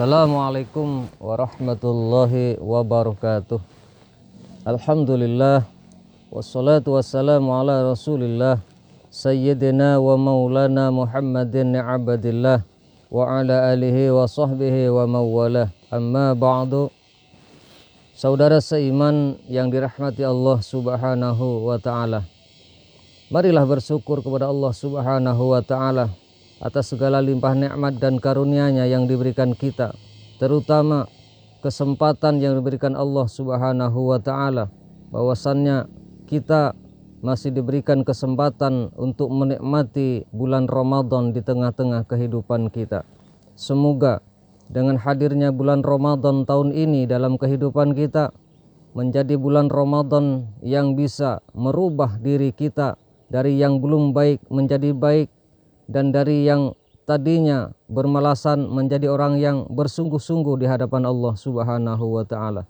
Assalamualaikum warahmatullahi wabarakatuh. Alhamdulillah, wassalatu wassalamu ala rasulillah, sayyidina wa maulana Muhammadin abdillah wa ala alihi wa sahbihi wa mawalah. Amma ba'du. Saudara seiman yang dirahmati Allah subhanahu wa ta'ala, marilah bersyukur kepada Allah subhanahu wa ta'ala atas segala limpah nikmat dan karunia-Nya yang diberikan kita, terutama kesempatan yang diberikan Allah subhanahu wa ta'ala, bahwasannya kita masih diberikan kesempatan untuk menikmati bulan Ramadan di tengah-tengah kehidupan kita. Semoga dengan hadirnya bulan Ramadan tahun ini dalam kehidupan kita menjadi bulan Ramadan yang bisa merubah diri kita dari yang belum baik menjadi baik, dan dari yang tadinya bermalasan menjadi orang yang bersungguh-sungguh di hadapan Allah subhanahu wa ta'ala.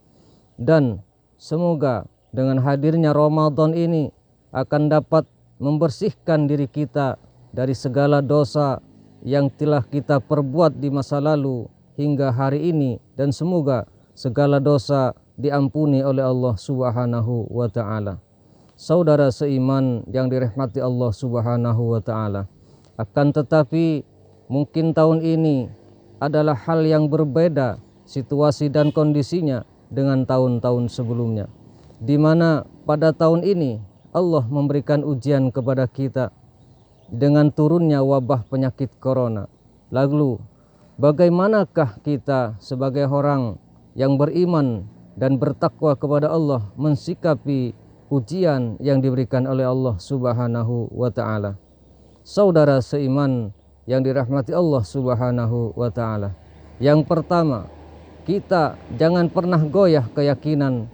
Dan semoga dengan hadirnya Ramadan ini akan dapat membersihkan diri kita dari segala dosa yang telah kita perbuat di masa lalu hingga hari ini, dan semoga segala dosa diampuni oleh Allah subhanahu wa ta'ala. Saudara seiman yang dirahmati Allah subhanahu wa ta'ala, akan tetapi mungkin tahun ini adalah hal yang berbeda situasi dan kondisinya dengan tahun-tahun sebelumnya, di mana pada tahun ini Allah memberikan ujian kepada kita dengan turunnya wabah penyakit corona. Lalu bagaimanakah kita sebagai orang yang beriman dan bertakwa kepada Allah mensikapi ujian yang diberikan oleh Allah subhanahu wa ta'ala? Saudara seiman yang dirahmati Allah subhanahu wa ta'ala, yang pertama, kita jangan pernah goyah keyakinan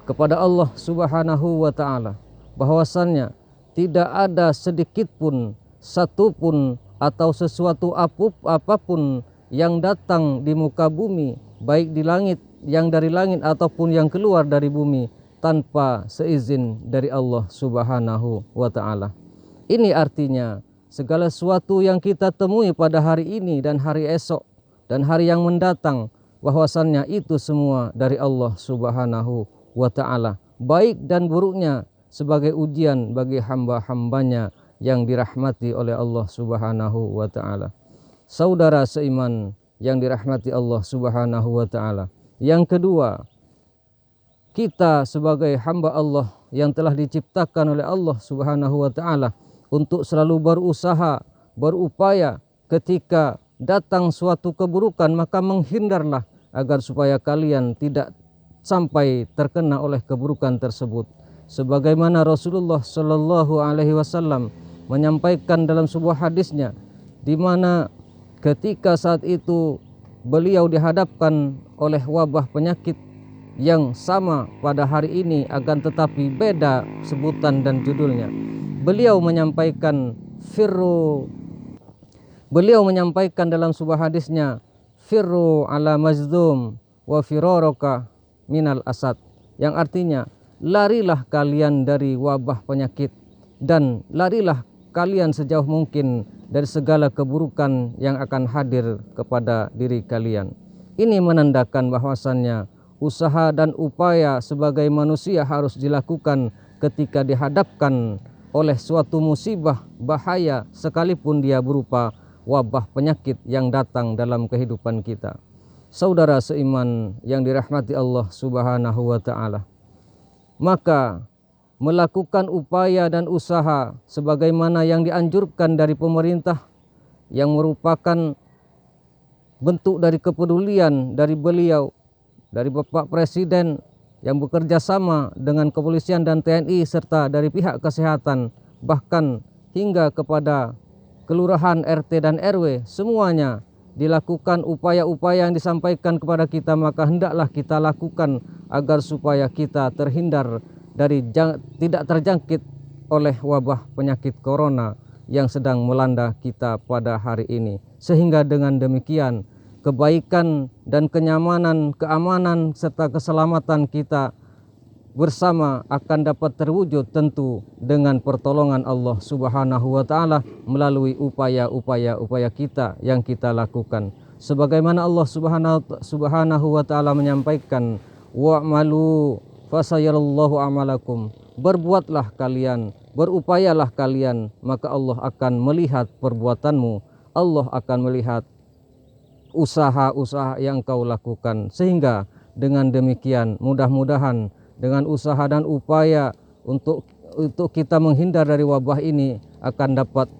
kepada Allah subhanahu wa ta'ala, bahwasannya tidak ada sedikit pun, satu pun, atau sesuatu apapun yang datang di muka bumi, baik di langit, yang dari langit ataupun yang keluar dari bumi, tanpa seizin dari Allah subhanahu wa ta'ala. Ini artinya segala sesuatu yang kita temui pada hari ini dan hari esok dan hari yang mendatang, bahwasannya itu semua dari Allah subhanahu wa ta'ala, baik dan buruknya sebagai ujian bagi hamba-hambanya yang dirahmati oleh Allah subhanahu wa ta'ala. Saudara seiman yang dirahmati Allah subhanahu wa ta'ala, yang kedua, kita sebagai hamba Allah yang telah diciptakan oleh Allah subhanahu wa ta'ala untuk selalu berusaha, berupaya ketika datang suatu keburukan, maka menghindarlah agar supaya kalian tidak sampai terkena oleh keburukan tersebut. Sebagaimana Rasulullah Shallallahu Alaihi Wasallam menyampaikan dalam sebuah hadisnya, di mana ketika saat itu beliau dihadapkan oleh wabah penyakit yang sama pada hari ini, akan tetapi beda sebutan dan judulnya. Beliau menyampaikan dalam sebuah hadisnya, firru ala mazdum wa firaraka minal asad, yang artinya larilah kalian dari wabah penyakit dan larilah kalian sejauh mungkin dari segala keburukan yang akan hadir kepada diri kalian. Ini menandakan bahwasannya usaha dan upaya sebagai manusia harus dilakukan ketika dihadapkan oleh suatu musibah bahaya, sekalipun dia berupa wabah penyakit yang datang dalam kehidupan kita. Saudara seiman yang dirahmati Allah subhanahu wa ta'ala, maka melakukan upaya dan usaha sebagaimana yang dianjurkan dari pemerintah, yang merupakan bentuk dari kepedulian dari beliau, dari Bapak Presiden, yang bekerja sama dengan kepolisian dan TNI serta dari pihak kesehatan, bahkan hingga kepada kelurahan, RT dan RW, semuanya dilakukan upaya-upaya yang disampaikan kepada kita, maka hendaklah kita lakukan agar supaya kita terhindar dari tidak terjangkit oleh wabah penyakit corona yang sedang melanda kita pada hari ini. Sehingga dengan demikian kebaikan dan kenyamanan, keamanan serta keselamatan kita bersama akan dapat terwujud tentu dengan pertolongan Allah subhanahu wa ta'ala melalui upaya-upaya kita yang kita lakukan. sebagaimana Allah Subhanahu wa taala menyampaikan, wa'malu fasayarallahu amalakum, berbuatlah kalian, berupayalah kalian, maka Allah akan melihat perbuatanmu, Allah akan melihat usaha-usaha yang kau lakukan. Sehingga dengan demikian mudah-mudahan dengan usaha dan upaya untuk kita menghindar dari wabah ini akan dapat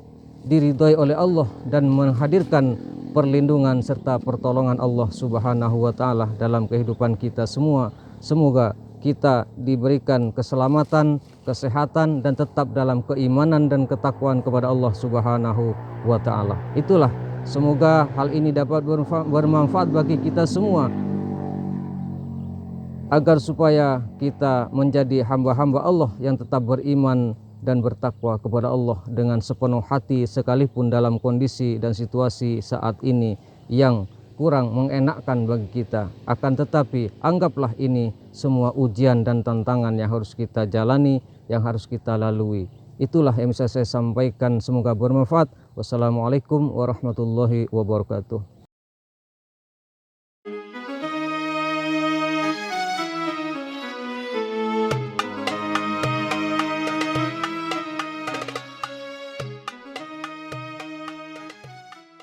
diridhoi oleh Allah dan menghadirkan perlindungan serta pertolongan Allah Subhanahu wa taala dalam kehidupan kita semua. Semoga kita diberikan keselamatan, kesehatan, dan tetap dalam keimanan dan ketakwaan kepada Allah Subhanahu wa taala. Itulah, semoga hal ini dapat bermanfaat bagi kita semua, agar supaya kita menjadi hamba-hamba Allah yang tetap beriman dan bertakwa kepada Allah dengan sepenuh hati, sekalipun dalam kondisi dan situasi saat ini yang kurang mengenakkan bagi kita. Akan tetapi anggaplah ini semua ujian dan tantangan yang harus kita jalani, yang harus kita lalui. Itulah yang bisa saya sampaikan, semoga bermanfaat. Wassalamualaikum warahmatullahi wabarakatuh.